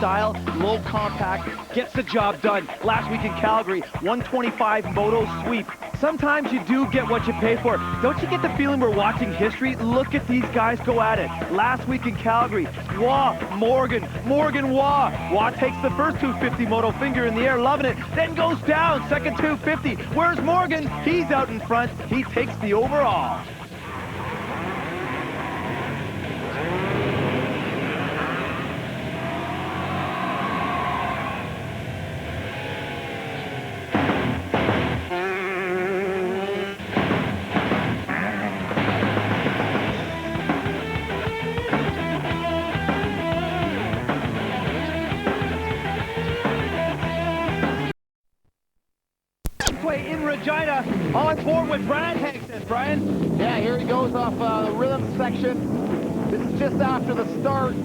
style, low compact, gets the job done. Last week in Calgary, 125 moto sweep. Sometimes you do get what you pay for. Don't you get the feeling we're watching history? Look at these guys go at it. Last week in Calgary, Waugh, Morgan, Waugh. Waugh takes the first 250 moto, finger in the air, loving it, then goes down, second 250. Where's Morgan? He's out in front. He takes the overall. In Regina, on board with Brad Hagseth, Brian. Yeah, here he goes off the rhythm section. This is just after the start.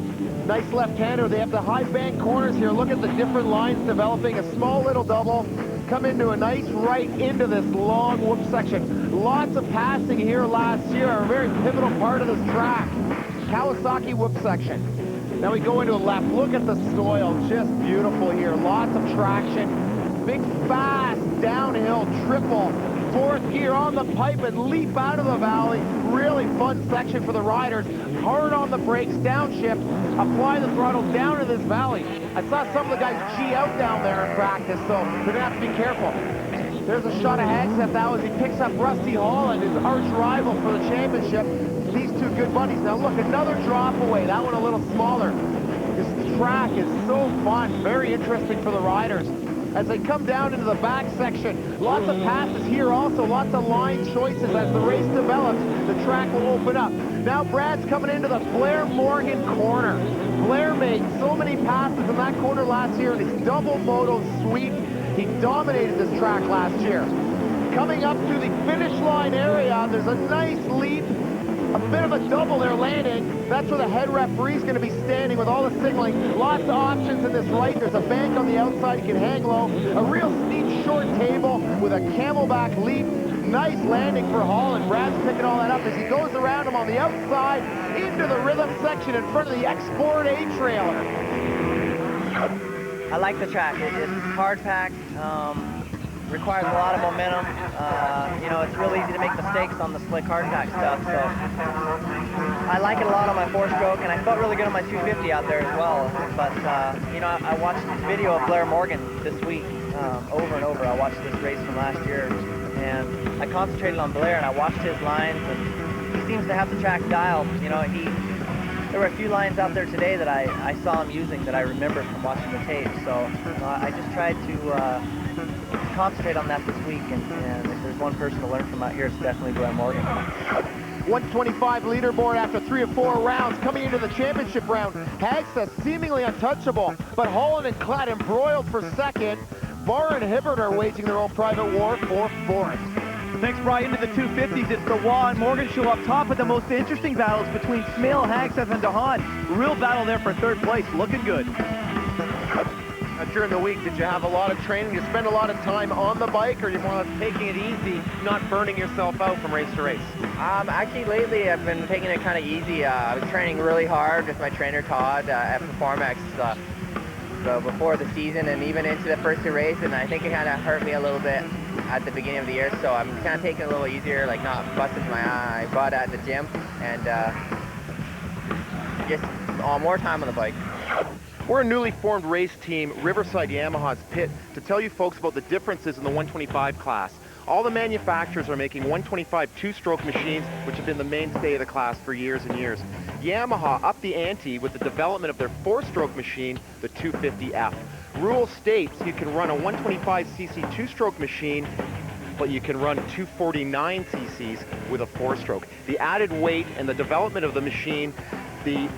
Nice left-hander. They have the high bank corners here. Look at the different lines developing. A small little double. Come into a nice right into this long whoop section. Lots of passing here last year. A very pivotal part of this track. Kawasaki whoop section. Now we go into a left. Look at the soil. Just beautiful here. Lots of traction. Big, fast, downhill, triple, fourth gear on the pipe and leap out of the valley. Really fun section for the riders. Hard on the brakes, downshift, apply the throttle down to this valley. I saw some of the guys G out down there in practice, so they're gonna have to be careful. There's a shot of Hagseth now as he picks up Rusty Holland, his arch rival for the championship. These two good buddies. Now look, another drop away, that one a little smaller. This track is so fun, very interesting for the riders. As they come down into the back section, lots of passes here also, lots of line choices. As the race develops, the track will open up. Now Brad's coming into the Blair Morgan corner. Blair made so many passes in that corner last year in his double moto sweep. He dominated this track last year. Coming up to the finish line area, there's a nice leap. A bit of a double there landing. That's where the head referee's going to be standing with all the signaling. Lots of options in this right. There's a bank on the outside. You can hang low. A real steep short table with a camelback leap. Nice landing for Holland. Brad's picking all that up as he goes around him on the outside into the rhythm section in front of the Export A trailer. I like the track. It's hard packed. Requires a lot of momentum. You know, it's real easy to make mistakes on the slick hardpack stuff, so I like it a lot on my four-stroke, and I felt really good on my 250 out there as well. But, you know, I watched this video of Blair Morgan this week over and over. I watched this race from last year, and I concentrated on Blair, and I watched his lines, and he seems to have the track dialed. You know, there were a few lines out there today that I saw him using that I remembered from watching the tape, so I just tried to concentrate on that this week, and if there's one person to learn from out here, it's definitely Blair Morgan. 125 leaderboard after 3 or 4 rounds. Coming into the championship round, Hagseth seemingly untouchable, but Holland and Klatt embroiled for second. Barr and Hibbert are waging their own private war for fourth. Thanks, Brian. Into the 250s, it's the Waugh and Morgan show up top, but the most interesting battles between Smail, Hagseth, and DeHaan. Real battle there for third place, looking good. During the week, did you have a lot of training? Did you spend a lot of time on the bike, or are you more or less taking it easy, not burning yourself out from race to race? Actually, lately I've been taking it kind of easy. I was training really hard with my trainer Todd at Performex before the season and even into the first 2 races, and I think it kind of hurt me a little bit at the beginning of the year, so I'm kind of taking it a little easier, like not busting my butt at the gym, and just more time on the bike. We're a newly formed race team, Riverside Yamaha's pit, to tell you folks about the differences in the 125 class. All the manufacturers are making 125 two-stroke machines, which have been the mainstay of the class for years and years. Yamaha upped the ante with the development of their four-stroke machine, the 250F. Rule states you can run a 125cc two-stroke machine, but you can run 249 cc's with a four-stroke. The added weight and the development of the machine, the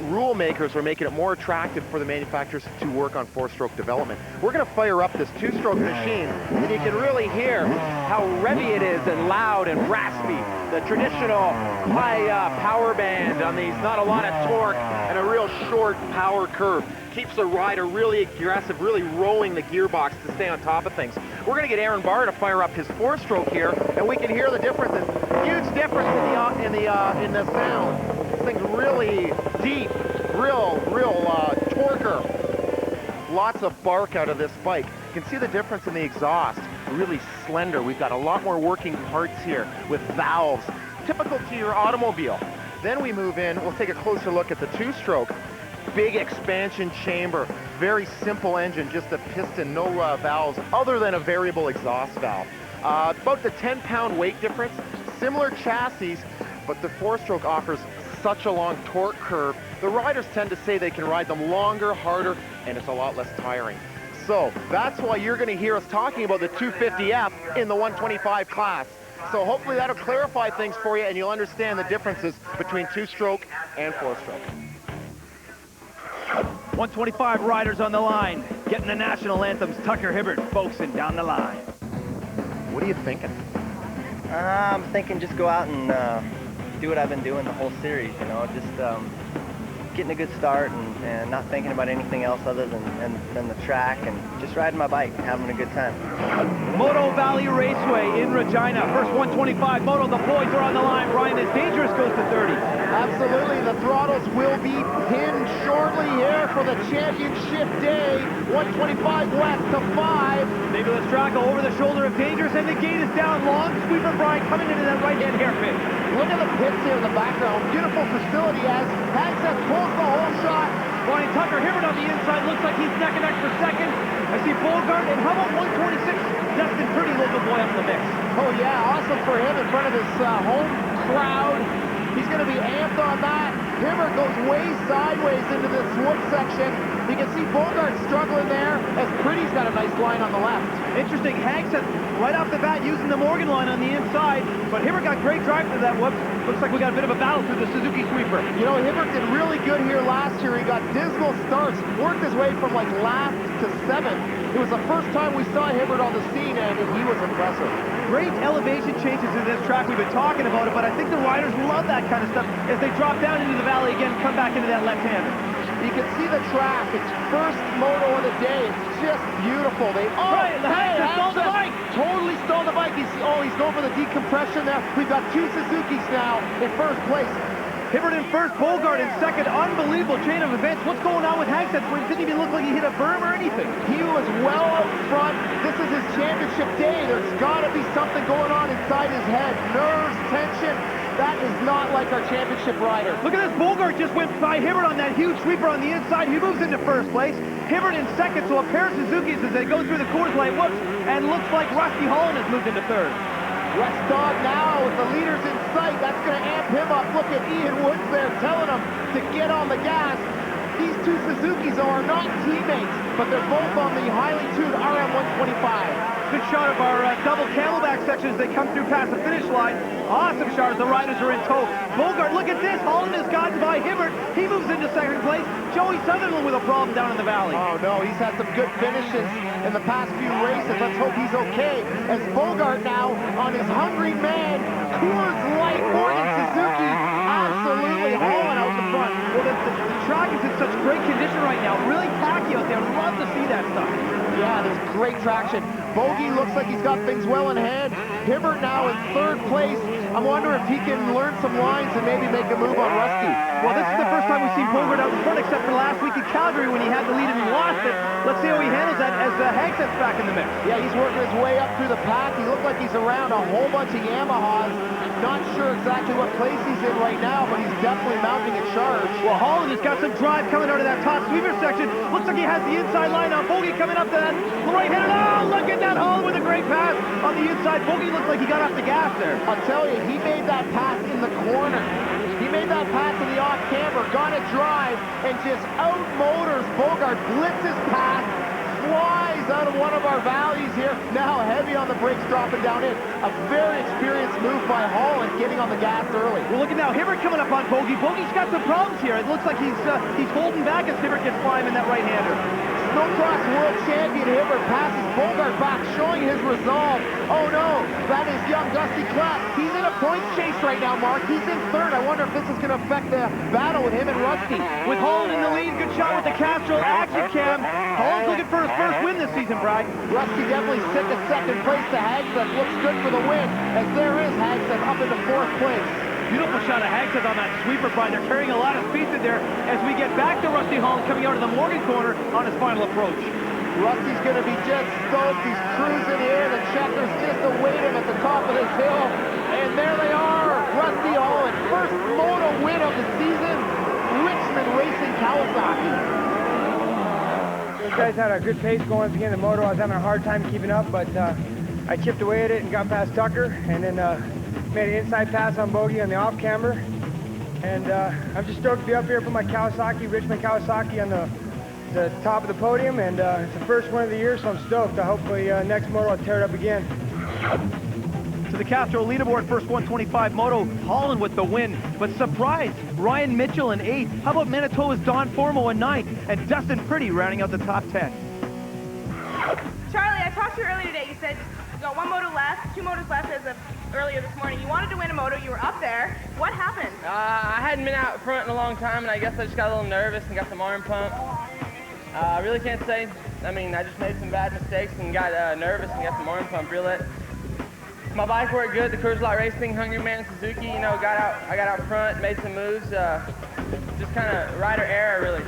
rule makers are making it more attractive for the manufacturers to work on four-stroke development. We're going to fire up this two-stroke machine, and you can really hear how revvy it is and loud and raspy. The traditional high power band on these, not a lot of torque, and a real short power curve. Keeps the rider really aggressive, really rolling the gearbox to stay on top of things. We're going to get Aaron Barr to fire up his four-stroke here, and we can hear the differences. Huge difference in the sound. This thing's really deep, real torquer. lots of bark out of this bike. You can see the difference in the exhaust, really slender. We've got a lot more working parts here with valves, typical to your automobile. Then we move in, we'll take a closer look at the two-stroke. Big expansion chamber, very simple engine, just a piston, no valves, other than a variable exhaust valve. About the 10-pound weight difference, similar chassis, but the four-stroke offers such a long torque curve. The riders tend to say they can ride them longer, harder, and it's a lot less tiring. So that's why you're going to hear us talking about the 250F in the 125 class. So hopefully that'll clarify things for you and you'll understand the differences between two-stroke and four-stroke. 125 riders on the line, getting the national anthems. Tucker Hibbert folksing down the line. What are you thinking? I'm thinking just go out and do what I've been doing the whole series, you know, just getting a good start and not thinking about anything else other than the track and just riding my bike, having a good time. Moto Valley Raceway in Regina. First 125 moto, the boys are on the line. Brian is dangerous, goes to 30. Absolutely, the throttles will be pinned shortly here for the championship day. 125 west to 5. Maybe let's track over the shoulder of Dangerous, and the gate is down. Long sweeper Brian coming into that right-hand hairpin. Look at the pits here in the background. Beautiful facility as Hagseth pulls the whole shot. Brian Tucker Hibbert on the inside, looks like he's neck and neck for second. I see Bogard, and how about 126? Destin Pretty, local boy up in the mix. Oh yeah, awesome for him in front of his home crowd. He's going to be amped on that. Hibbert goes way sideways into this wood section. You can see Bogard struggling there as Pretty's got a nice line on the left. Interesting, Hagseth right off the bat using the Morgan line on the inside, but Hibbert got great drive to that. Whoops, looks like we got a bit of a battle through the Suzuki sweeper. You know, Hibbert did really good here last year. He got dismal starts, worked his way from like last to 7th. It was the first time we saw Hibbert on the scene, and he was impressive. Great elevation changes in this track. We've been talking about it, but I think the riders love that kind of stuff as they drop down into the valley again and come back into that left-hander. You can see the track. It's first moto of the day. It's just beautiful. They stole the bike. Totally stole the bike. He's going for the decompression there. We've got two Suzukis now in first place. Hibbert in first, Bogard in second. Unbelievable chain of events. What's going on with Hagseth? It didn't even look like he hit a berm or anything. He was well out front. This is his championship day. There's got to be something going on inside his head. Nerves, tension. That is not like our championship rider. Look at this. Bogard just went by Hibbert on that huge sweeper on the inside. He moves into first place. Hibbert in second, so a pair of Suzukis as they go through the Coors Light. Whoops. And looks like Rusty Holland has moved into third. West Dog now with the leaders in sight. That's going to amp him up. Look at Ian Woods there telling him to get on the gas. These two Suzukis are not teammates, but they're both on the highly tuned RM125. Good shot of our double camelback section as they come through past the finish line. Awesome shot as the riders are in tow. Bogard, look at this. Holland has gotten by Hibbert. He moves into second place. Joey Sutherland with a problem down in the valley. Oh no, he's had some good finishes in the past few races. Let's hope he's okay. As Bogard now on his hungry man, Coors Light Morgan Suzuki, absolutely hauling out the front. Well, the track is in such great condition right now. Really tacky out there. Love to see that stuff. Yeah, there's great traction. Bogey looks like he's got things well in hand. Hibbert now in third place. I'm wondering if he can learn some lines and maybe make a move on Rusty. Well, this is the first time we've seen Bogard out in front, except for last week in Calgary when he had the lead and he lost it. Let's see how he handles that as Hagseth's back in the mix. Yeah, he's working his way up through the pack. He looks like he's around a whole bunch of Yamahas. Not sure exactly what place he's in right now, but he's definitely mounting a charge. Well, Holland has got some drive coming out of that top sweeper section. Looks like he has the inside line on Bogey coming up to that right-hander. Oh, look at that Holland with a great pass on the inside. Bogey looks like he got off the gas there. I'll tell you, he made that pass in the corner. He made that pass in the off-camber, got a drive, and just out-motors Bogard, blitzes pass, flies out of one of our valleys here. Now heavy on the brakes, dropping down in. A very experienced move by Holland, getting on the gas early. Well, look at now, Hibbert coming up on Bogey. Bogey's got some problems here. It looks like he's holding back as Hibbert gets by him in that right-hander. Snowcross world champion Hibbert passes Bogard back, showing his resolve. Oh no, that is young Dusty Klatt. He's in a points chase right now, Mark. He's in third. I wonder if this is going to affect the battle with him and Rusty. With Holland in the lead, good shot with the Castrol action cam. Holland's looking for his first win this season, Brad. Rusty definitely sent the second place to Hagseth. Looks good for the win, as there is Hagseth up into fourth place. Beautiful shot of Hagseth on that sweeper, Brian. They're carrying a lot of speed in there as we get back to Rusty Holland coming out of the Morgan corner on his final approach. Rusty's going to be just stoked. He's cruising here. The checkers just await him at the top of this hill. And there they are, Rusty Holland. First moto win of the season. Richmond Racing Kawasaki. Those guys had a good pace going at the beginning of the moto. I was having a hard time keeping up, but I chipped away at it and got past Tucker, and then made an inside pass on Bogey on the off-camber. And I'm just stoked to be up here for my Kawasaki, Richmond Kawasaki on the top of the podium, and it's the first one of the year, so I'm stoked. Hopefully next moto I'll tear it up again. To the Castro leaderboard, first 125 moto, Holland with the win. But surprise, Ryan Mitchell in 8th. How about Manitoba's Don Formo in 9th? And Dustin Pretty rounding out the top 10. Charlie, I talked to you earlier today. You said you got 1 moto left, 2 motos left as of earlier this morning. You wanted to win a moto. You were up there. What happened? I hadn't been out front in a long time, and I guess I just got a little nervous and got some arm pump. I really can't say. I mean, I just made some bad mistakes and got nervous and got some arm pump. Really, my bike worked good. The Coors Light Racing, Hungry Man Suzuki, you know, I got out front, made some moves. Just kind of rider error, really.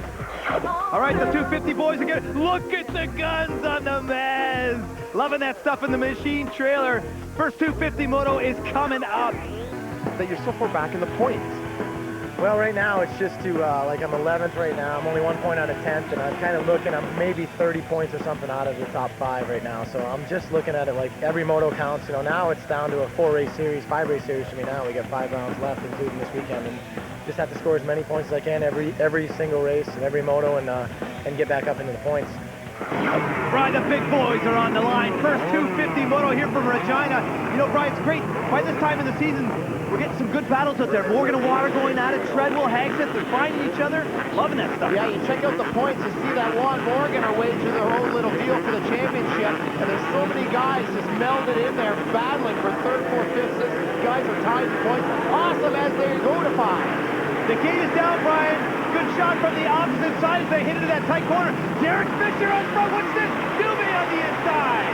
All right, the 250 boys again. Look at the guns on the Mez. Loving that stuff in the machine trailer. First 250 moto is coming up. That you're so far back in the points. Well, right now it's just to, like I'm 11th right now. I'm only 1 point out of 10th, and I'm kind of looking, I'm maybe 30 points or something out of the top 5 right now. So I'm just looking at it like every moto counts. You know, now it's down to a 4-race series, 5-race series for me now. We got 5 rounds left, including this weekend, and just have to score as many points as I can every single race and every moto, and get back up into the points. Brian, the big boys are on the line. First 250 moto here from Regina. You know, Brian, it's great. By this time in the season, we're getting some good battles out there. Morgan and Water going at it. Treadwell, Hagseth, they're finding each other. Loving that stuff. Yeah, you check out the points. You see that Juan Morgan are waging their own little deal for the championship. And there's so many guys just melded in there, battling for 3rd, 4th, 5th, 6th. Guys are tied for points. Awesome as they go to 5. The gate is down, Brian. Good shot from the opposite side as they hit into that tight corner. Derek Fisher on front. What's this? Dube on the inside.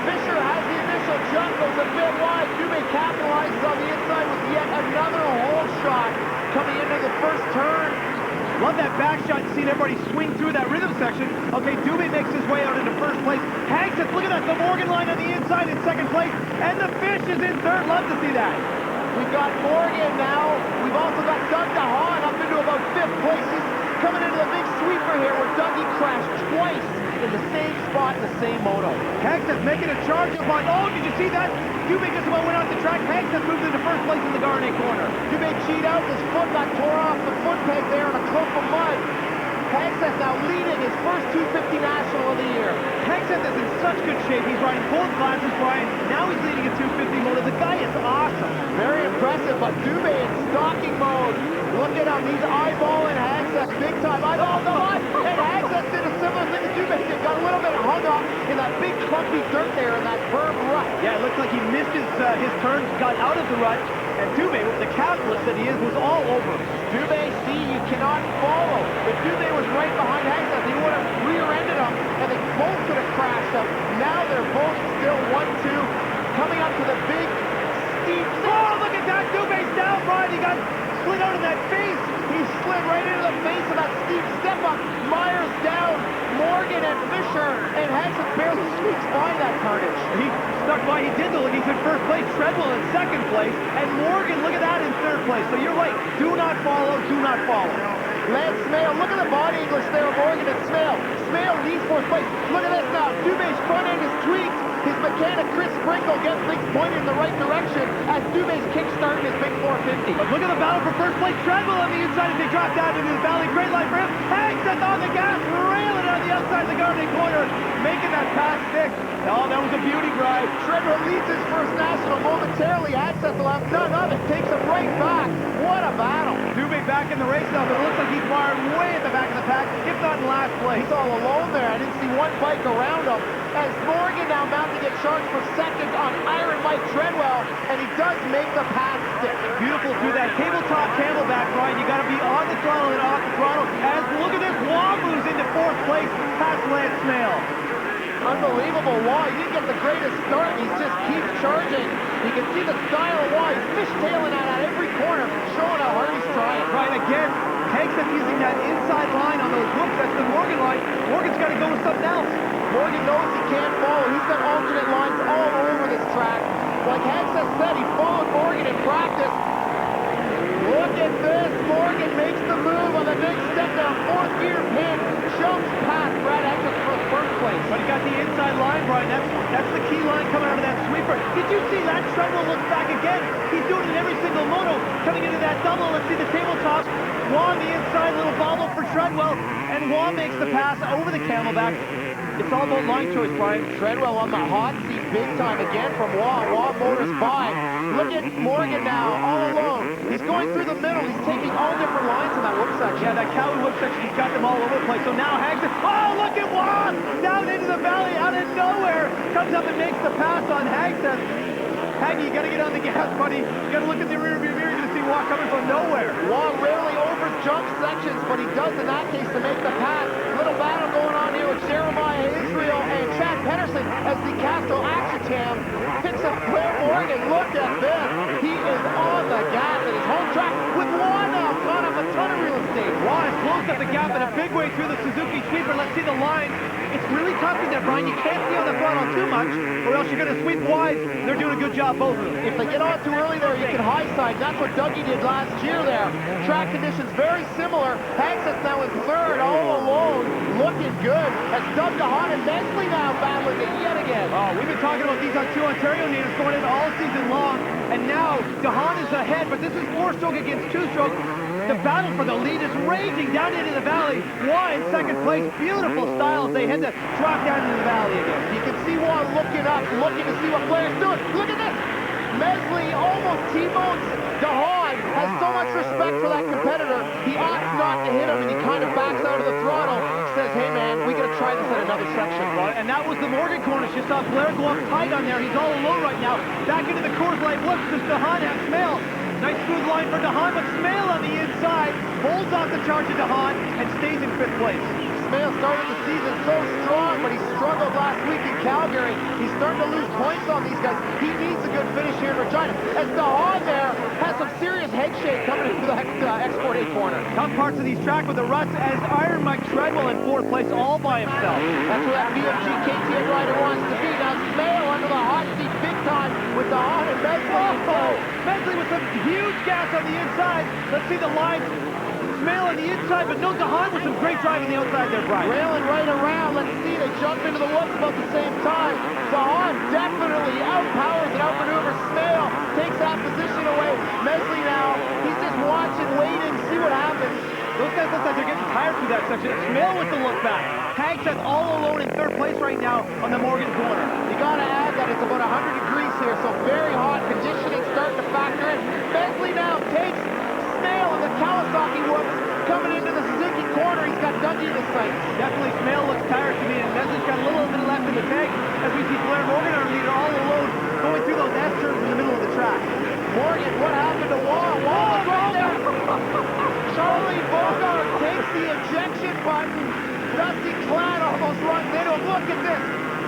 Fisher has the initial jump, goes a bit wide. Dube capitalizes on the inside with yet another hole shot coming into the first turn. Love that back shot, seeing everybody swing through that rhythm section. Okay, Dube makes his way out into first place. Hagseth, look at that, the Morgan line on the inside in 2nd place. And the Fish is in 3rd. Love to see that. We've got Morgan now. We've also got Doug DeHaan up into about 5th place. He's coming into the big sweeper here where Dougie crashed twice in the same spot in the same moto. Hagseth making a charge upon. Oh, did you see that? Dube just about went off the track. Hagseth moved into first place in the Garnet corner. Dube cheat out. His foot got tore off the foot peg there in a clump of mud. Hagseth now leading his first 250 national of the year. Hagseth is in such good shape. He's riding both classes, Brian. Now he's leading a 250 moto. The guy is awesome. Very impressive, but Dube in stalking mode. Look at him. He's eyeballing Hagseth big time. Eyeball the line. And Hagseth did a similar thing to Dube. He got a little bit hung up in that big clumpy dirt there in that berm rut. Yeah, it looked like he missed his turn, got out of the rut, and Dube, the capitalist that he is, was all over. Dube, see, you cannot follow. If Dube was right behind Hagseth, he would have rear-ended him, and they both could have crashed him. Now they're both still 1-2, coming up to the big, steep... Oh, look at that! Dube's down, Brian. He got slid out of that face. He slid right into the face of that steep step-up. Myers down, Morgan and Fisher, and Hagseth barely squeaks by that carnage. He stuck by. He did though. He's in first place. Treadwell in 2nd place, and Morgan, look at that, in 3rd place. So you're right. Do not follow. Do not follow. Lance Smail, look at the body English there of Morgan and Smail. Smail needs 4th place. Look at this now. Dube's front end is tweaked. His mechanic, Chris Sprinkle, gets things pointed in the right direction as Dube's kickstarting his big 450. But look at the battle for first place. Treadwell on the inside as they drop down into the valley. Great line for him. Hagseth on the gas, railing on the outside of the Garnet corner, making that pass stick. Oh, that was a beauty, Brian. Treadwell leads his first national momentarily. Hagseth will have none of it. Takes him right back. What a battle. Dube back in the race now, but it looks like he's fired way at the back of the pack, if not in last place. He's all alone there. I didn't see one bike around him. As Morgan now about to get charged for 2nd on Iron Mike Treadwell, and he does make the pass stick. Beautiful through that tabletop camelback, Brian. You got to be on the throttle and off the throttle. As look at this, Waw moves into 4th place past Lance Smail. Unbelievable. Why? He didn't get the greatest start. He just keeps charging. You can see the style of why he's fishtailing out at every corner, showing how hard he's trying. Right, again, Hagseth using that inside line on those whoops. That's the Morgan line. Morgan's got to go with something else. Morgan knows he can't follow. He's got alternate lines all over this track. Like Hagseth said, he followed Morgan in practice. Look at this. Morgan makes the move on the big step down. Fourth gear pin. Jumps past Brad Hagseth for first place. But he got the inside line, Brian. That's the key line coming out of that sweeper. Did you see that? Treadwell looks back again. He's doing it in every single moto. Coming into that double. Let's see the tabletop. Juan the inside, little bobble for Treadwell. And Juan makes the pass over the camelback. It's all about line choice, Brian. Treadwell on the hot seat big time again from Juan. Juan motors by. Look at Morgan now, all alone. He's going through the middle. He's taking all different lines in that whip section. Yeah, that Cowie whip section, he's got them all over the place. So now Hagseth, oh, look at Juan! Down into the valley, out of nowhere. Comes up and makes the pass on Hagseth. Haggy, you got to get on the gas, buddy. You got to look at the rear view mirror. You're going to see Juan coming from nowhere. Juan rarely over-jumps sections, but he does in that case to make the pass. Little battle going on here with Jeremiah Israel and Chad Pederson as the Castro Action picks up Blair Morgan. Look at this. He is on the gas at his home track with Juan now. Caught up a ton of real estate. Juan has closed up the gap in a big way through the Suzuki sweeper. Let's see the line. It's really tough in there, Brian. You can't see on the throttle too much, or else you're going to sweep wide. They're doing a good job, both of them. If they get on too early there, you can high side. That's what Dougie did last year there. Track conditions very similar. Hagseth now in third, all alone, looking good. As DeHaan and Mesley now battling it yet again. Oh, we've been talking about these two Ontario natives going in all season long, and now DeHaan is ahead, but this is 4-stroke against 2-stroke. The battle for the lead is raging down into the valley. Juan in second place. Beautiful style as they head to drop down into the valley again. You can see Juan looking up, looking to see what Blair's doing. Look at this. Mesley almost T-bones DeHaan. Has so much respect for that competitor. He opts not to hit him, and he kind of backs out of the throttle. Says, hey man, we got to try this at another section. And that was the Morgan corner. You saw Blair go up tight on there. He's all alone right now. Back into the Coors Light whoops. Does DeHaan have Smail? Nice smooth line for DeHaan, but Smail on the inside holds off the charge of DeHaan and stays in 5th place. Smail started the season so strong, but he struggled last week in Calgary. He's starting to lose points on these guys. He needs a good finish here in Regina. As DeHaan there has some serious head shake coming into the Export 8 corner. Tough parts of these track with the ruts as Iron Mike Treadwell in 4th place all by himself. That's where that BMG KTM rider wants to be. Now Smail under the hot seat big time with DeHaan and Mesley. Oh, Mesley with some huge gas on the inside. Let's see the line. Smail on the inside, but no DeHaan with some great drive on the outside there, Brian. Railing right around. Let's see, they jump into the whoops about the same time. DeHaan definitely outpowers and outmaneuvers Smail. Takes that position away. Mesley now, he's just watching, waiting, see what happens. Those guys look like they're getting tired through that section. Smail with the look back. Hagseth all alone in 3rd place right now on the Morgan corner. You gotta add that it's about 100 degrees here, so very hot. Conditioning starting to factor in. Mesley now takes Smail and the Kawasaki whoops coming into the Suzuki corner. He's got Dougie in his sights. Definitely Smail looks tired to me, and Mesley's got a little bit left in the tank as we see Blair Morgan, our leader, all alone going through those S-turns in the middle of the track. Morgan, what happened to Juan? Juan was right there. Charlie Bogard takes the ejection button. Dusty Klatt almost runs into him. Look at this.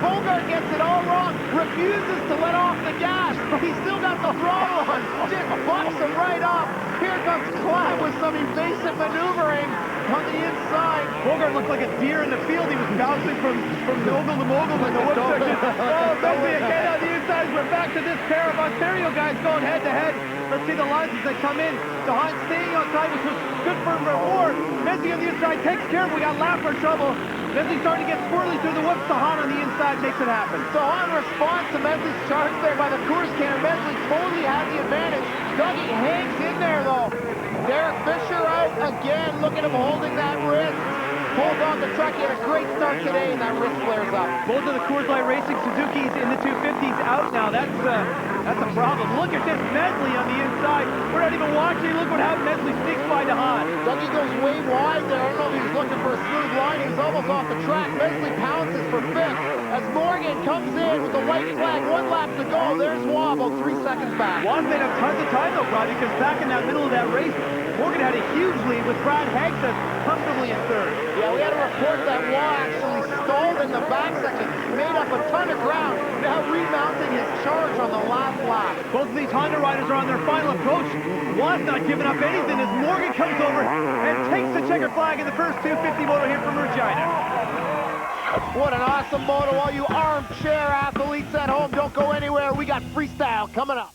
Bogard gets it all wrong, refuses to let off the gas. He's still got the throttle on, just bucks him right off. Here comes Klatt with some evasive maneuvering on the inside. Bogard looked like a deer in the field. He was bouncing from mogul to mogul in the whip section. Oh, Mesley again on the inside. We're back to this pair of Ontario guys going head-to-head. Let's see the lines as they come in. DeHaan staying outside, which was good for reward. Mesley on the inside takes care of it. We got lap for trouble. Mesley starting to get squirrely through the whoops. DeHaan on the inside makes it happen. DeHaan responds to Mesley's charge there by the Coors can. Mesley totally has the advantage. Dougie hangs in there though. Derek Fisher out again. Look at him holding that wrist. Holds on the track. He had a great start today and that wrist flares up. Both of the Coors Light Racing Suzukis in the 250s out now. That's a problem. Look at this Mesley on the inside. We're not even watching. Look what happened. Mesley sneaks by DeHaan. Dougie goes way wide there. I don't know if he was looking for a smooth line. He was almost off the track. Mesley pounces for 5th as Morgan comes in with the white flag. 1 lap to go. There's Juan about 3 seconds back. Juan made up tons of time though, Brad, because back in that middle of that race, Morgan had a huge lead with Brad Hagseth comfortably in 3rd. Yeah, we had a report that Juan actually stalled in the back section. Made up a ton of ground. Now remounting his charge on the last lap. Both of these Honda riders are on their final approach. One not giving up anything as Morgan comes over and takes the checker flag in the first 250 moto here from Regina. What an awesome moto. All you armchair athletes at home, don't go anywhere. We got freestyle coming up.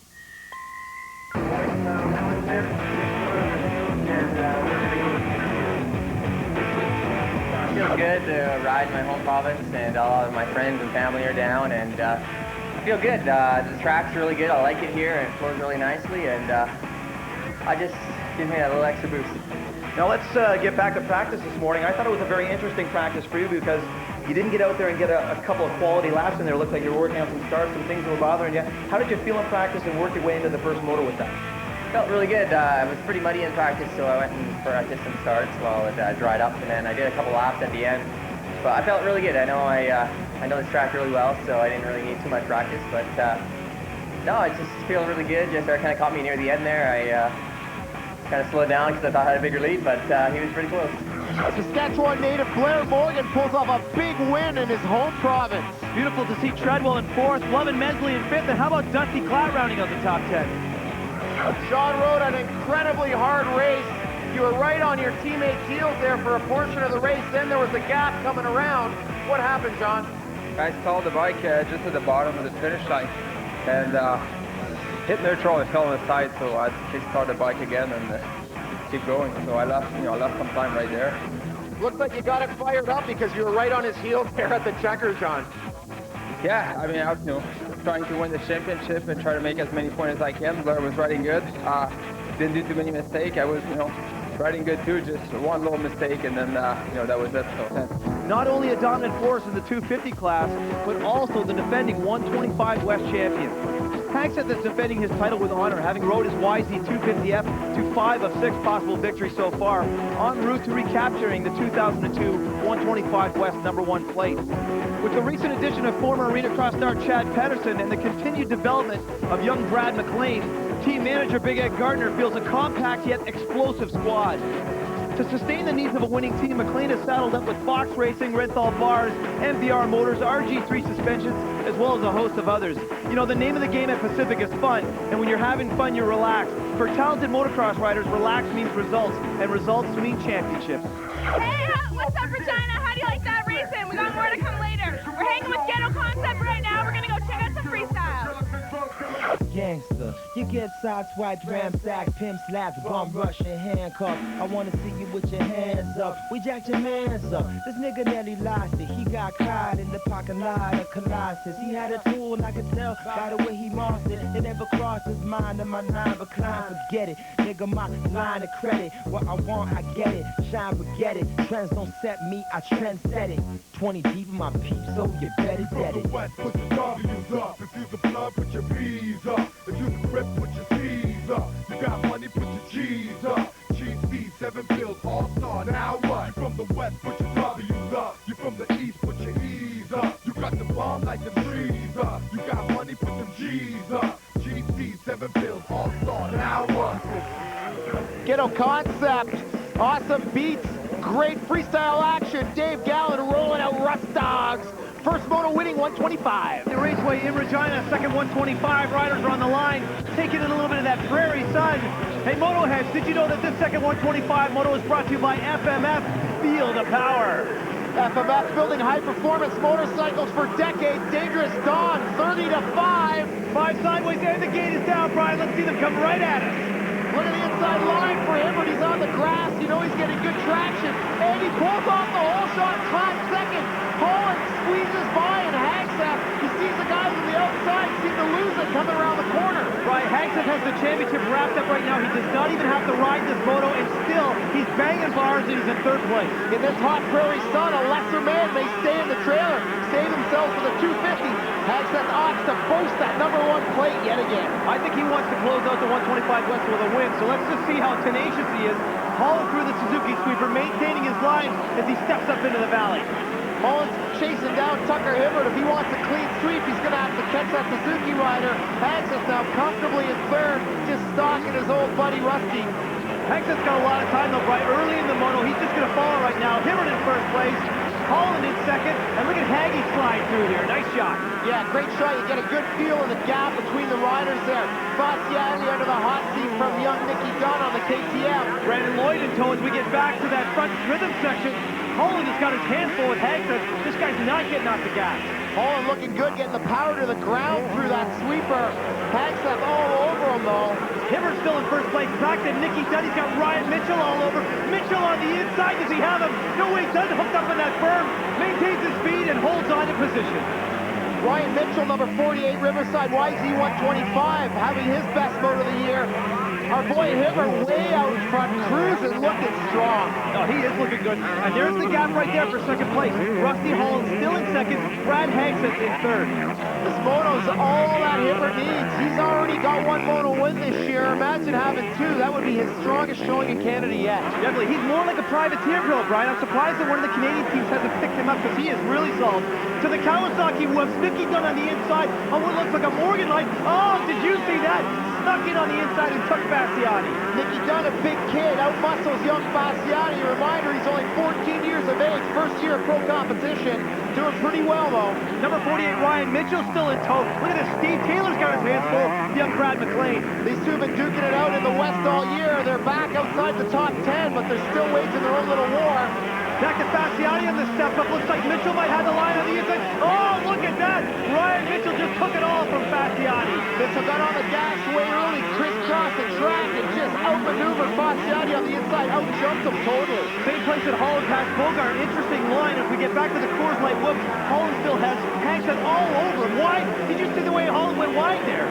It feels good to ride in my home province, and a lot of my friends and family are down, and I feel good. The track's really good. I like it here, and it flows really nicely, and I just gives me a little extra boost. Now let's get back to practice this morning. I thought it was a very interesting practice for you because you didn't get out there and get a couple of quality laps in there. It looked like you were working on some starts, some things that were bothering you. How did you feel in practice and work your way into the first moto with that? Felt really good. It was pretty muddy in practice, so I went and practiced some starts while it dried up, and then I did a couple laps at the end. But I felt really good. I know this track really well, so I didn't really need too much practice. But no, I just feel really good. Just kind of caught me near the end there. I kind of slowed down because I thought I had a bigger lead, but he was pretty close. Saskatchewan native Blair Morgan pulls off a big win in his home province. Beautiful to see Treadwell in fourth, Love and Mesley in fifth, and how about Dusty Klatt rounding out the top 10? Sean rode an incredibly hard race. You were right on your teammate's heels there for a portion of the race. Then there was a gap coming around. What happened, John? I stalled the bike just at the bottom of the finish line, and hit neutral and fell on the side. So I had to kickstart the bike again and keep going. So I lost some time right there. Looks like you got it fired up because you were right on his heels there at the checkers, John. Yeah, I mean, I was trying to win the championship and try to make as many points as I can. Blair was riding good. Didn't do too many mistakes. I was, riding good too. Just one little mistake, and then that was it. So. Not only a dominant force in the 250 class, but also the defending 125 West champion. Hagseth is defending his title with honor, having rode his YZ 250F to 5 of 6 possible victories so far, en route to recapturing the 2002 125 West #1 plate. With the recent addition of former Arena Cross star Chad Pederson and the continued development of young Brad McLean, team manager Big Ed Gardner feels a compact yet explosive squad. To sustain the needs of a winning team, McLean has saddled up with Fox Racing, Renthal Bars, MVR Motors, RG3 suspensions, as well as a host of others. The name of the game at Pacific is fun, and when you're having fun, you're relaxed. For talented motocross riders, relaxed means results, and results mean championships. Hey, what's up, Regina? How do you like that racing? We got more to come later. We're hanging with Ghetto Concept right now. We're going to go check out some freestyle. Gangster, you get sideswiped, ramsacked, pimp slapped, bum rush and handcuffed. I wanna see you with your hands up. We jacked your mans up. This nigga nearly lost it. He got caught in the parking lot of Colossus. He had a tool, I could tell by the way he lost it. It never crossed his mind and my nine recline. Forget it, nigga, my line of credit. What I want, I get it. Shine, forget it. Trends don't set me, I trend set it. 20 deep in my peep, so you better get it. West, put your W's up. If you the blood, put your B's up. If you the grip, put your C's up. You got money, put your G's up. G's, B's, 7 bills, all star. Now what? You from the West, put your W's up. You from the East, put your E's up. You got the bomb like the trees up. You got money, put them G's up. G's, B's, 7 bills, all star. Now what? Ghetto Concept, awesome beats, great freestyle action. Dave Gallen rolling out Rust Dogs. First moto winning 125. The Raceway in Regina, second 125. Riders are on the line, taking in a little bit of that prairie sun. Hey, Moto heads, did you know that this second 125 moto is brought to you by FMF? Feel the power. FMF building high-performance motorcycles for decades. Dangerous Dawn, 30 to 5. 5 sideways there, the gate is down, Brian. Let's see them come right at us. Look at the inside line for Hibbert. He's on the grass. He's getting good traction. And he pulls off the whole shot. Klatt second. Holland squeezes by, and Hagseth, he sees the guys on the outside, seem to lose it coming around the corner. Right, Hagseth has the championship wrapped up right now. He does not even have to ride this moto, and still, he's banging bars, and he's in third place. In this hot prairie sun, a lesser man may stay in the trailer, save himself for the 250. Hagseth opts to boast that #1 plate yet again. I think he wants to close out the 125 West with a win, so let's just see how tenacious he is. Hauling through the Suzuki sweeper, maintaining his line as he steps up into the valley. Holland's chasing down Tucker Hibbert. If he wants a clean sweep, he's going to have to catch that Suzuki rider. Hagseth now comfortably in third, just stalking his old buddy Rusty. Hagseth's got a lot of time though, Brian. Early in the moto, he's just going to follow right now. Hibbert in first place. Holland in second, and look at Haggy slide through here. Nice shot. Yeah, great shot. You get a good feel of the gap between the riders there. Facciotti under the hot seat from young Nicky Dunn on the KTM. Brandon Lloyd in tow as we get back to that front rhythm section. Holland has got his hands full with Hagseth. This guy's not getting off the gas. Holland looking good, getting the power to the ground through that sweeper. Hagseth all over him, though. Hibbert still in first place. Back to Nicky Dunn. He's got Ryan Mitchell all over. Mitchell on the inside. Does he have him? No way. Dunn hooked up in that berm. Maintains his speed and holds on to position. Ryan Mitchell, number 48, Riverside YZ125, having his best moto of the year. Our boy Hibbert way out in front, cruising, looking strong. Oh, he is looking good. And there's the gap right there for second place. Rusty Holland still in second. Brad Hagseth in third. This moto's all that Hibbert needs. He's already got one moto win this year. Imagine having two. That would be his strongest showing in Canada yet. Definitely. He's more like a privateer girl, Brian. I'm surprised that one of the Canadian teams hasn't picked him up because he is really solid. To the Kawasaki whoops. Nicky Dunn on the inside on what looks like a Morgan light. Oh, did you see that? Snuck in on the inside and took Facciotti. Nicky Dunn, a big kid, out-muscles young Facciotti. A reminder, he's only 14 years of age, first year of pro competition. Doing pretty well, though. Number 48, Ryan Mitchell, still in tow. Look at this, Steve Taylor's got his hands full. Young Brad McLean. These two have been duking it out in the West all year. They're back outside the top 10, but they're still waging their own little war. Back to Facciotti on the step up. Looks like Mitchell might have the line on the inside. Oh, look at that! Ryan Mitchell just took it all from Facciotti. Mitchell got on the gas way early, crisscrossed the track, and just outmaneuvered Facciotti on the inside, out-jumped him totally. Same place at Holland past Bogard. Interesting line. As we get back to the Coors Light whoops, Holland still has Hagseth all over him. Why? Did you see the way Holland went wide there?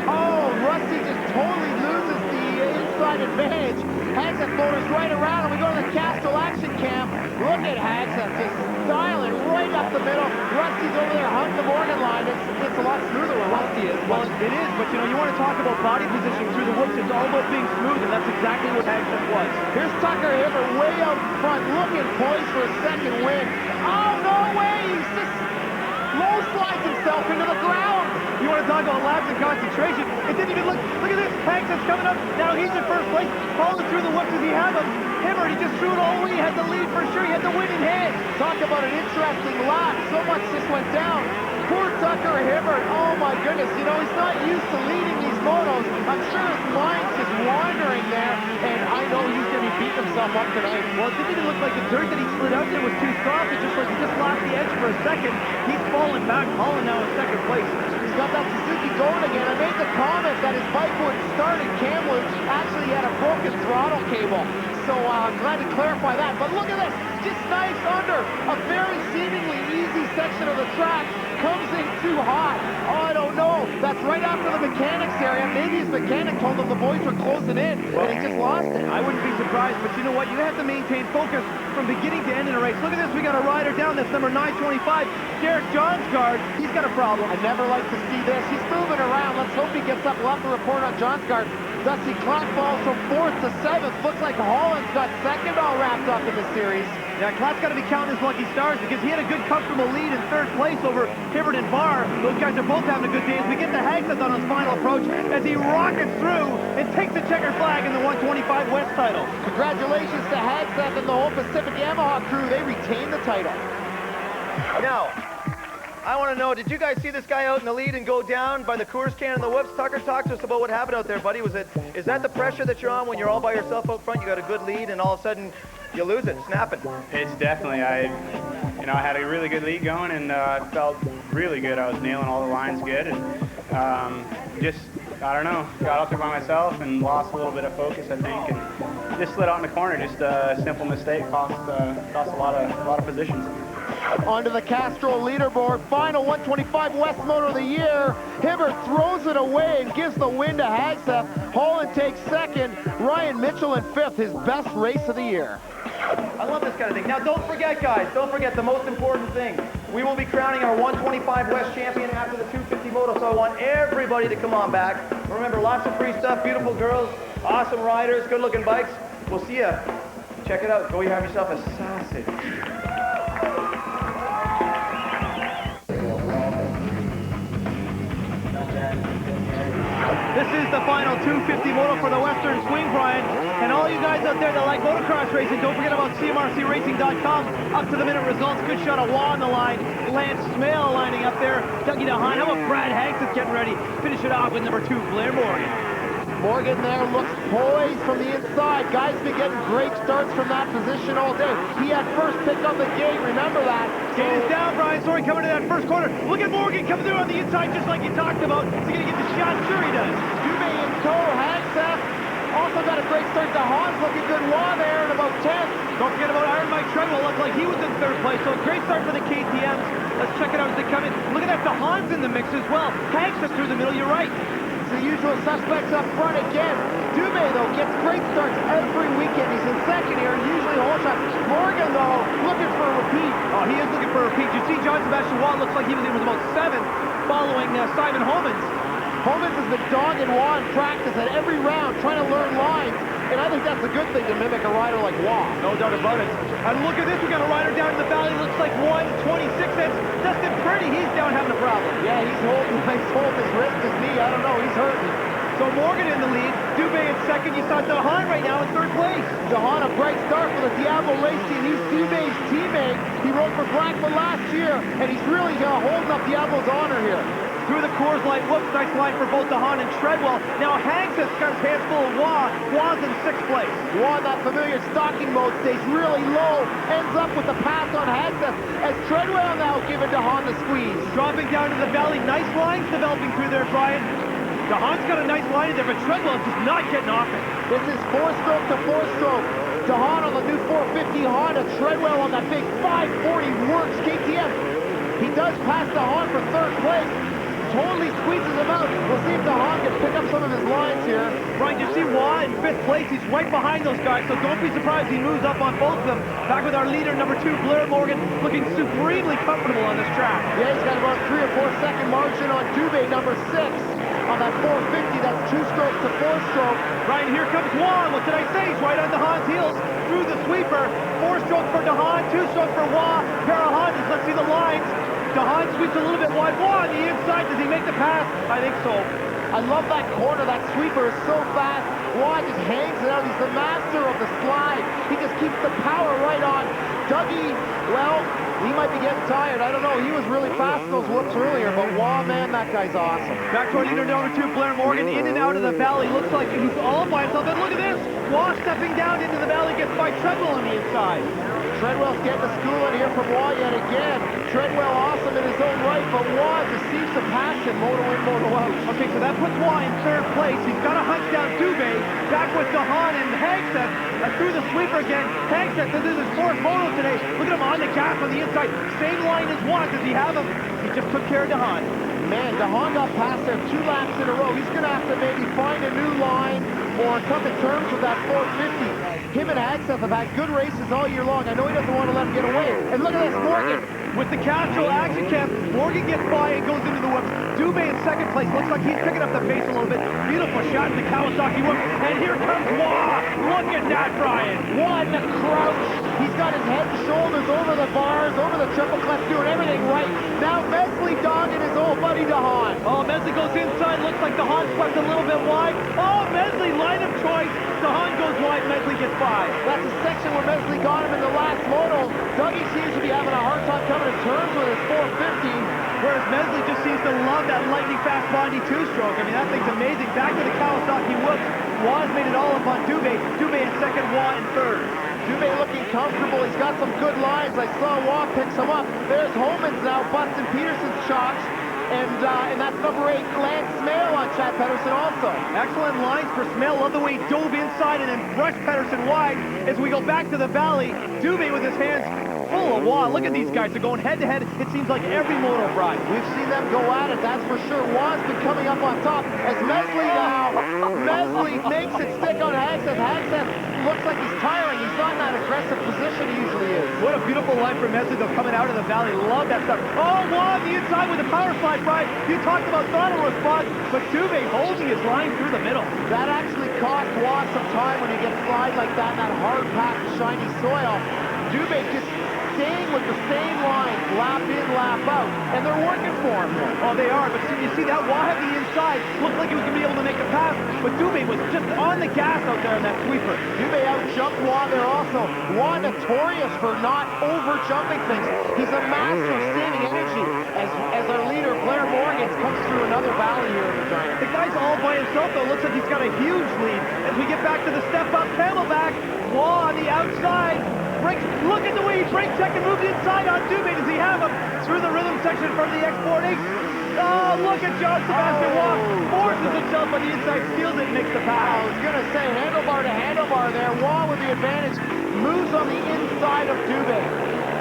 Oh, Rusty just totally loses the inside advantage. Hagseth motors right around, and we go to the Castrol action cam. Look at Hagseth just dialing right up the middle. Rusty's over there hunting the Morgan line. It's a lot smoother where Rusty is. Well, it is, but you know, you want to talk about body position through the whoops. It's all about being smooth, and that's exactly what Hagseth was. Here's Tucker Hibbert way out front, looking poised for a second win. Oh, no way! He's just low slides himself into the ground. You want to talk about laps and concentration? It didn't even look at this. Hagseth's coming up. Now he's in first place. Holland through the whoops. Does he have him? Hibbert, he just threw it all away. He had the lead for sure. He had the win in hand. Talk about an interesting lap. So much just went down. Poor Tucker Hibbert. Oh my goodness. You know, he's not used to leading these motos. I'm sure his mind's just wandering there. And I know he's going to be beating himself up tonight. Well, it didn't even look like the dirt that he slid out there was too soft. It just like he just lost the edge for a second. He's falling back. Holland now in second place. He's got that Suzuki going again. I made the comment that his bike wouldn't start in Kamloops. Actually, he had a broken throttle cable. So I'm glad to clarify that. But look at this. Just nice under. A very seemingly easy section of the track. Comes in too hot. Oh, I don't know. That's right after the mechanics area. Maybe his mechanic told him the boys were closing in, and he just lost it. I wouldn't be surprised, but you know what? You have to maintain focus from beginning to end in a race. Look at this. We got a rider down. That's number 925, Derek Johnsgaard. He's got a problem. I never like to see this. He's moving around. Let's hope he gets up. We'll have to report on Johnsgaard. Dusty Klatt falls from 4th to 7th. Looks like Holland's got second all wrapped up in the series. Yeah, Klatt's got to be counting his lucky stars because he had a good, comfortable lead in third place over Hibbert and Barr. Those guys are both having a good day as we get to Hagseth on his final approach as he rockets through and takes the checkered flag in the 125 West title. Congratulations to Hagseth and the whole Pacific Yamaha crew. They retain the title. Now, I want to know, did you guys see this guy out in the lead and go down by the Coors can and the whoops? Tucker, talk to us about what happened out there, buddy. Is that the pressure that you're on when you're all by yourself out front? You got a good lead and all of a sudden you lose it, snapping. It's definitely, I had a really good lead going and felt really good. I was nailing all the lines good and I don't know, got out there by myself and lost a little bit of focus, I think, and just slid out in the corner. Just a simple mistake, cost a lot of positions. Onto the Castrol leaderboard, final 125 West Moto of the year. Hibbert throws it away and gives the win to Hagseth. Holland takes second. Ryan Mitchell in fifth, his best race of the year. I love this kind of thing. Now, don't forget, guys, don't forget the most important thing. We will be crowning our 125 West champion after the 250 Moto, so I want everybody to come on back. Remember, lots of free stuff, beautiful girls, awesome riders, good-looking bikes. We'll see ya. Check it out. Go have yourself a sausage. This is the final 250 250 moto for the Western Swing, Brian. And all you guys out there that like motocross racing, don't forget about CMRCRacing.com. Up to the minute results. Good shot of Waugh on the line. Lance Smail lining up there. DeHaan. How about Brad Hagseth getting ready? Finish it off with number 2, Blair Morgan. Morgan there looks poised from the inside. Guy's been getting great starts from that position all day. He had first pick on the gate, remember that. Gate is down, Brian. Sorry, coming to that first corner. Look at Morgan coming through on the inside just like you talked about. Is he going to get the shot? Sure he does. Dube in tow, Hagseth. Also got a great start. DeHaan's looking good. Waugh there in about 10th. Don't forget about Iron Mike Treadwell. Looked like he was in 3rd place. So a great start for the KTMs. Let's check it out as they come in. Look at that. DeHaan's in the mix as well. Hagseth through the middle. You're right. The usual suspects up front again. Dube, though, gets great starts every weekend. He's in 2nd here, usually whole shot. Morgan, though, looking for a repeat. Oh, he is looking for a repeat. You see Jean-Sebasten Roy looks like he was about 7th following Simon Homans. Homans has been dogging Waugh in practice at every round, trying to learn lines. And I think that's a good thing to mimic a rider like Waugh. No doubt about it. And look at this. We got a rider down in the valley. Looks like 1:26. Dustin Pretty. He's down having a problem. Yeah, he's holding his wrist, his knee. I don't know. He's hurting. So Morgan in the lead. Dube in 2nd. You saw DeHaan right now in 3rd place. DeHaan, a bright start for the Diablo Race team. He's Dube's teammate. He rode for Blackfoot last year, and he's really holding up Diablo's honor here. Through the Coors Light. Whoops, nice line for both DeHaan and Treadwell. Now Hagseth's got his hands full of Waugh. Waugh's in 6th place. Waugh, that familiar stalking mode, stays really low. Ends up with the pass on Hagseth as Treadwell now giving DeHaan the squeeze. Dropping down to the valley. Nice lines developing through there, Brian. DeHaan's got a nice line in there, but Treadwell just not getting off it. This is 4-stroke to 4-stroke. DeHaan on the new 450 Honda. Treadwell on that big 540 Works KTM. He does pass DeHaan for 3rd place. Totally squeezes him out. We'll see if DeHaan can pick up some of his lines here. Brian, you see Waugh in 5th place. He's right behind those guys, so don't be surprised he moves up on both of them. Back with our leader, number 2, Blair Morgan, looking supremely comfortable on this track. Yeah, he's got about 3 or 4 second margin on Dube, number 6. On that 450, that's 2-stroke to 4-stroke. Brian, here comes Waugh. What did I say? He's right on DeHaan's heels through the sweeper. 4-stroke for DeHaan, 2-stroke for Waugh. Pair of Hondas. Let's see the lines. DeHaan sweeps a little bit wide. Waugh on the inside. Does he make the pass? I think so. I love that corner. That sweeper is so fast. Waugh just hangs it out. He's the master of the slide. He just keeps the power right on. Dougie, well, he might be getting tired. I don't know. He was really fast in those whoops earlier, but Waugh, man, that guy's awesome. Back to our leader, number 2, Blair Morgan, in and out of the valley. Looks like he's all by himself. And look at this. Waugh stepping down into the valley, gets by Treadwell on the inside. Treadwell's getting the schooling here from Waugh yet again. Treadwell awesome in his own right, but Waugh just seems to pass him moto in, moto out. Okay, so that puts Waugh in 3rd place. He's got to hunt down Dube. Back with DeHaan and Hagseth. Through the sweeper again. Hagseth, this is his 4th moto today. Look at him on the gas on the inside. Same line as Waugh. Does he have him? He just took care of DeHaan. Man, DeHaan got past there 2 laps in a row. He's going to have to maybe find a new line or come to terms with that 450. Him and Hagseth have had good races all year long. I know he doesn't want to let him get away. And look at this, Morgan. With the Castro action cam, Morgan gets by and goes into the whip. Dube in 2nd place. Looks like he's picking up the pace a little bit. Beautiful shot in the Kawasaki whip. And here comes Waugh. Look at that, Brian. Waugh in the crouch. He's got his head and shoulders over the bars, over the triple clutch, doing everything right. Now Mesley dogging his old buddy DeHaan. Oh, Mesley goes inside. Looks like DeHaan swept a little bit wide. Oh, Mesley, line of choice. DeHaan goes wide. Mesley gets by. That's a section where Mesley got him in the last moto. Dougie seems to be having a hard time coming to terms with his 450. Whereas Mesley just seems to love that lightning fast Bondi 2-stroke. I mean, that thing's amazing. Back to the Kawasaki whoops. Waugh's made it all up on Dube. Dube in 2nd, Waugh in 3rd. Dube looking comfortable. He's got some good lines. I saw Waugh picks him up. There's Homans now busting Pederson's shots. And that's number 8, Lance Smail on Chad Pederson also. Excellent lines for Smail. Love the way he dove inside and then brushed Pederson wide. As we go back to the valley, Dube with his hands full of Waugh. Look at these guys. They're going head-to-head. It seems like every moto ride. We've seen them go at it, that's for sure. Waugh's been coming up on top as Mesley now. Mesley makes it stick on Hagseth. Hagseth looks like he's tiring. He's not in that aggressive position he usually is. What a beautiful line for Mesley, though, coming out of the valley. Love that stuff. Oh, Waugh on the inside with the power slide, Brian. You talked about throttle response, but Dube holding his line through the middle. That actually cost Waugh some time when you get slide like that in that hard packed shiny soil. Dube just staying with the same line. lap in, lap out, and they're working for him. Oh, they are, but you see that Waugh had the inside, looked like he was going to be able to make the pass, but Dube was just on the gas out there in that sweeper. Dube out-jumped Waugh there also. Waugh notorious for not over-jumping things. He's a master of saving energy as our leader, Blair Morgan, comes through another valley here in Regina. The guy's all by himself, though. Looks like he's got a huge lead. As we get back to the step-up camelback, Waugh on the outside. Look at the way he brake check and moved inside on Dube. Does he have him through the rhythm section from the X40? Oh, look at Jean-Sebasten Roy. Forces himself on the inside, steals it, and makes the pass. I was going to say handlebar to handlebar there. Waugh with the advantage. Moves on the inside of Dube.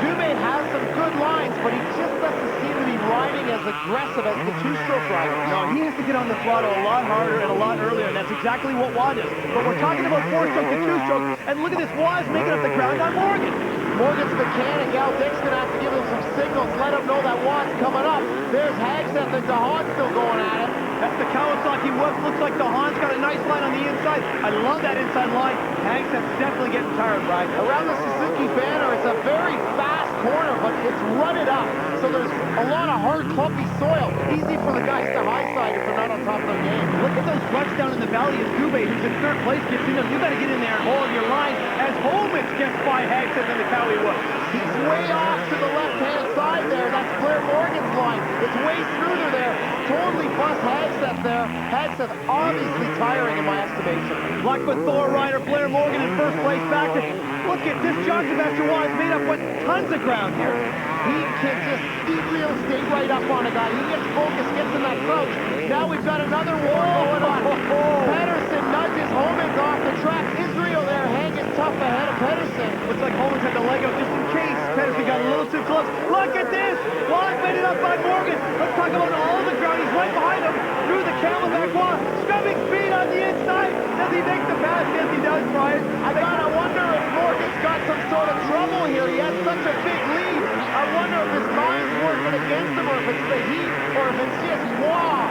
Dube has some good lines, but he just doesn't seem to be riding as aggressive as the two-stroke rider. No, he has to get on the throttle a lot harder and a lot earlier, and that's exactly what Waugh does. But we're talking about four-stroke to two-stroke, and look at this, Waugh is making up the ground on Morgan. Morgan's mechanic, Al Dick's going to have to give him some signals, let him know that Waugh's coming up. There's Hagseth and DeHaan still going at it. That's the Kawasaki Whoops. Looks like DeHaan's got a nice line on the inside. I love that inside line. Hagseth's definitely getting tired, Brian. Around the Suzuki banner, it's a very fast corner, but it's rutted up. So there's a lot of hard, clumpy soil. Easy for the guys to high side if they're not on top of their game. Look at those ruts down in the valley as Dube, who's in third place, gets in them. You got to get in there and hold your line as Homans gets by Hagseth and the Cowie Whoops. He's way off to the left-hand side there. That's Blair Morgan's line. It's way through there. Totally bust Hagseth there. Hagseth obviously tiring in my estimation. Blackfoot Thor rider Blair Morgan in first place back to... Look at this, Jean-Sebasten Roy has made up with tons of ground here. He can just keep real estate right up on a guy. He gets focused, gets in that crouch. Now we've got another war going on. Pederson nudges Homans off the track. Israel there hanging tough ahead of Pederson. Looks like Homans had the leg up just in case. Pederson got a little too close. Look at this! Waugh made it up by Morgan. Let's talk about all the ground. He's right behind him. Through the camelback Waugh. Scrubbing speed on the inside. Does he make the pass? Yes, he does, Brian. I gotta wonder if Morgan's got some sort of trouble here. He has such a big lead. I wonder if his mind's working against him, or if it's the heat, or if it's just Waugh.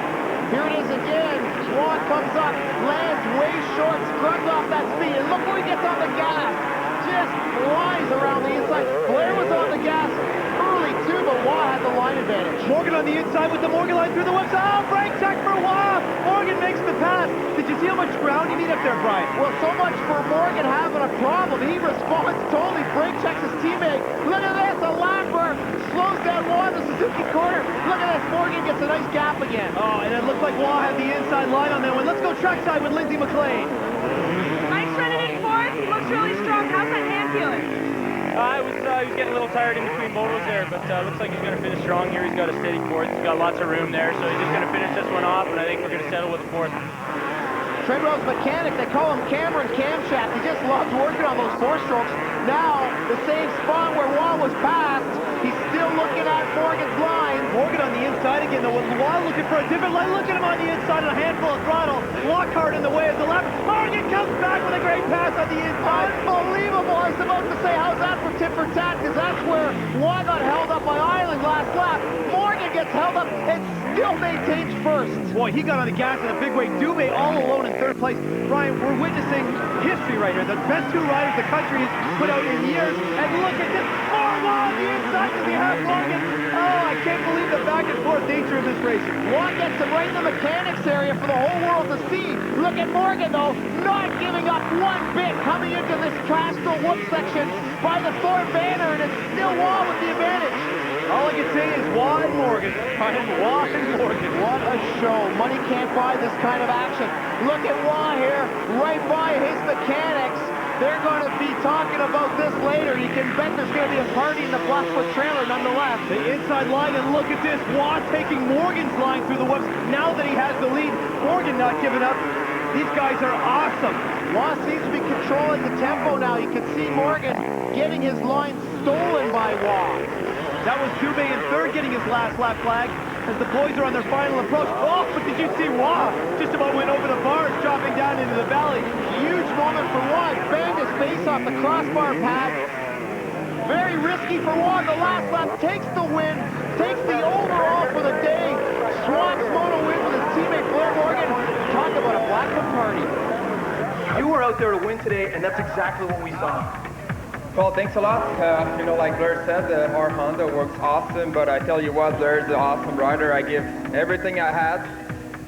Here it is again. Waugh comes up, lands way short, scrubs off that speed, and look where he gets on the gas. Just flies around the inside. Blair was on the gas early too, but Waugh had the line advantage. Morgan on the inside with the Morgan line through the whips. Oh, brake check for Waugh. Morgan makes the pass. Did you see how much ground he need up there, Brian? Well, so much for Morgan having a problem. He responds totally, brake checks his teammate. Look at this, a lapper slows down Waugh in the Suzuki corner. Look at this, Morgan gets a nice gap again. Oh, and it looks like Waugh had the inside line on that one. Let's go trackside with Lindsay McLean. Mike's running in fourth. Looks really strong. How's that hand feeling? He was getting a little tired in between motos there, but looks like he's going to finish strong here. He's got a steady fourth. He's got lots of room there, so he's just going to finish this one off, and I think we're going to settle with a fourth. Treadwell's mechanic, they call him Cameron Camshaft. He just loves working on those four-strokes. Now, the same spot where Waugh was passed, he's still looking at Morgan's line. Morgan on the inside again, though. Waugh looking for a different line. Look at him on the inside and a handful of throttle. Lockhart in the way of the left. Morgan comes back with a great pass on the inside. Unbelievable. I was about to say, how's that for tit for tat? Because that's where Waugh got held up by Island last lap. Morgan gets held up and still maintains first. Boy, he got on the gas in a big way. Dube all alone in third place. Brian, we're witnessing history right here. The best two riders the country has put out in years. And look at this. More Waugh on the inside. Does he have Morgan? Oh, I can't believe the back and forth nature of this race. Waugh gets him right in the mechanics area for the whole world to see. Look at Morgan, though, not giving up one bit coming into this Castro Whoop section by the Thor banner, and it's still Waugh with the advantage. All I can say is Waugh and Morgan. Waugh and Morgan. What a show. Money can't buy this kind of action. Look at Waugh here, right by his mechanics. They're going to be talking about this later. You can bet there's going to be a party in the Blackfoot trailer nonetheless. The inside line, and look at this. Waugh taking Morgan's line through the whoops. Now that he has the lead, Morgan not giving up. These guys are awesome. Waugh seems to be controlling the tempo now. You can see Morgan getting his line stolen by Waugh. That was Dube in third getting his last lap flag as the boys are on their final approach. Oh, but did you see Waugh? Just about went over the bars, dropping down into the valley. Huge moment for Waugh. Banged his face off the crossbar pad. Very risky for Waugh. The last lap takes the win, takes the overall for the day. Swaps Moto win with his teammate Blair Morgan. Talk about a Blackfoot party. You were out there to win today, and that's exactly what we saw. Well, thanks a lot. You know, like Blair said, our Honda works awesome, but I tell you what, Blair's an awesome rider. I give everything I had.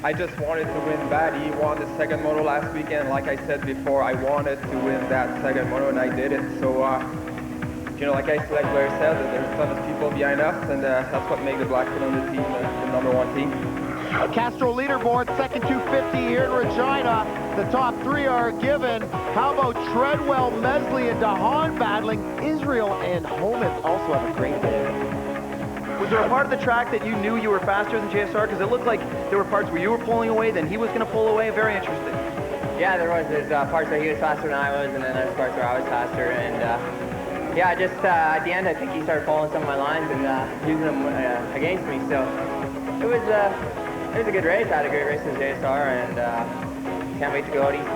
I just wanted to win bad. He won the second moto last weekend. Like I said before, I wanted to win that second moto, and I did it. So, you know, like Blair said, there's a ton of people behind us, and that's what makes the Blackfoot Honda team the #1 team. Castro leaderboard, second 250 here in Regina. The top three are given. How about Treadwell, Mesley, and DeHaan battling? Israel and Homans also have a great day. Was there a part of the track that you knew you were faster than JSR? Because it looked like there were parts where you were pulling away, then he was going to pull away. Very interesting. Yeah, there was. There's parts where he was faster than I was, and then there's parts where I was faster. And yeah, just at the end, I think he started pulling some of my lines and using them against me. So it was a good race. I had a great race with JSR, and can't wait to go out east.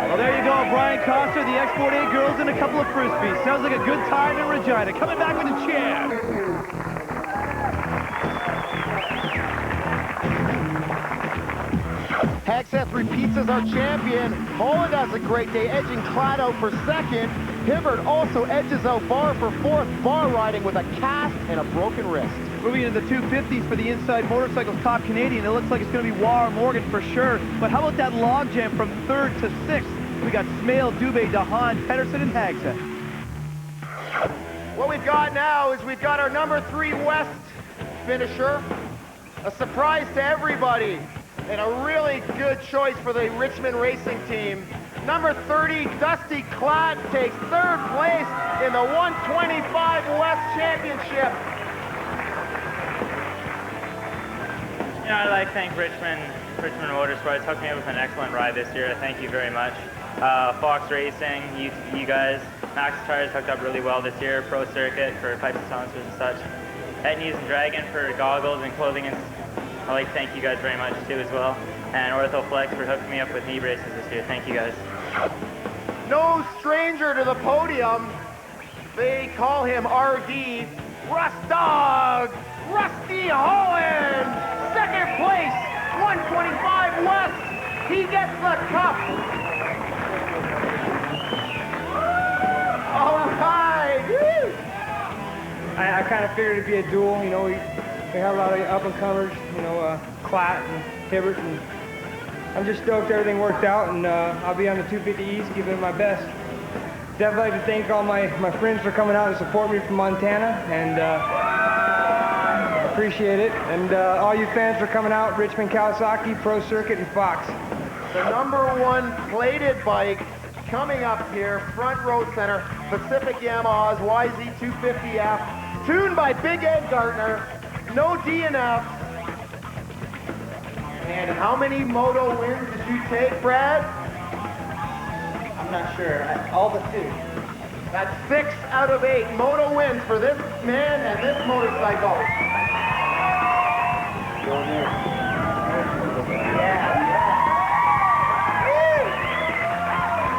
Well, there you go, Brian Koster, the Export 8 girls, and a couple of frisbees. Sounds like a good time in Regina. Coming back with the champ. Hagseth repeats as our champion. Holland has a great day, edging Klatt out for second. Hibbert also edges out Barr for fourth. Barr riding with a cast and a broken wrist. Moving into the 250s for the Inside Motorcycles Top Canadian. It looks like it's going to be Morgan for sure. But how about that logjam from third to sixth? We got Smail, Dube, DeHaan, Pederson, and Hagseth. What we've got now is we've got our #3 West finisher. A surprise to everybody. And a really good choice for the Richmond Racing Team. Number 30, Dusty Klatt, takes third place in the 125 West Championship. You know, I'd like to thank Richmond Motorsports. Hooked me up with an excellent ride this year. Thank you very much. Fox Racing, you guys. Max Tires hooked up really well this year. Pro Circuit for pipes and silencers and such. Etnies and Dragon for goggles and clothing. And I'd like to thank you guys very much too as well. And Orthoflex for hooking me up with knee braces this year. Thank you guys. No stranger to the podium. They call him RD. Dog, Rusty Holland. Second place, 125 West. He gets the cup. All right. Woo. I kind of figured it'd be a duel. You know, we have a lot of up-and-comers, you know, Klatt and Hibbert, and I'm just stoked everything worked out, and I'll be on the 250 East giving it my best. Definitely like to thank all my friends for coming out and support me from Montana, and appreciate it. And all you fans for coming out, Richmond Kawasaki, Pro Circuit, and Fox. The #1 plated bike coming up here, front row center, Pacific Yamaha's YZ250F, tuned by Big Ed Gardner, no DNF. And how many moto wins did you take, Brad? I'm not sure. All but 2. That's 6 out of 8 moto wins for this man and this motorcycle.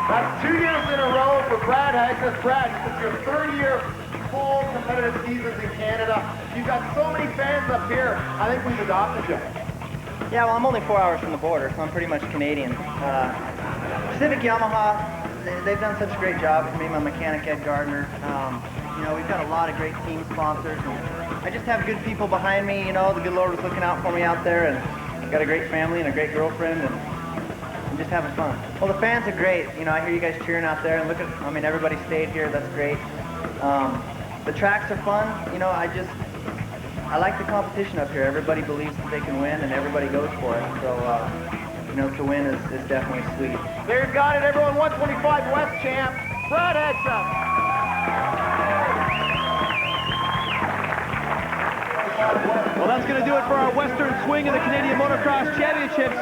That's 2 years in a row for Brad Hagseth. Brad, this is your 3rd year full competitive seasons in Canada. You've got so many fans up here. I think we've adopted you. Yeah, well, I'm only 4 hours from the border, so I'm pretty much Canadian. Pacific Yamaha, they've done such a great job for me, my mechanic Ed Gardner. You know, we've got a lot of great team sponsors, and I just have good people behind me. You know, the good Lord was looking out for me out there, and I've got a great family and a great girlfriend, and I'm just having fun. Well, the fans are great. You know, I hear you guys cheering out there, and look at, I mean, everybody stayed here. That's great. The tracks are fun. You know, I like the competition up here. Everybody believes that they can win, and everybody goes for it. So, you know, to win is definitely sweet. There you got it, everyone. 125 West champ, Brad Hagseth. Well, that's going to do it for our Western swing of the Canadian Motocross Championships.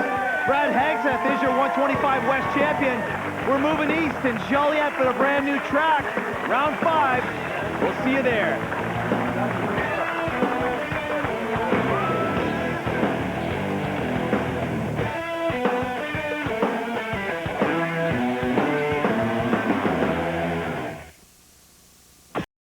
Brad Hagseth is your 125 West champion. We're moving east in Joliet for a brand new track. Round 5. We'll see you there.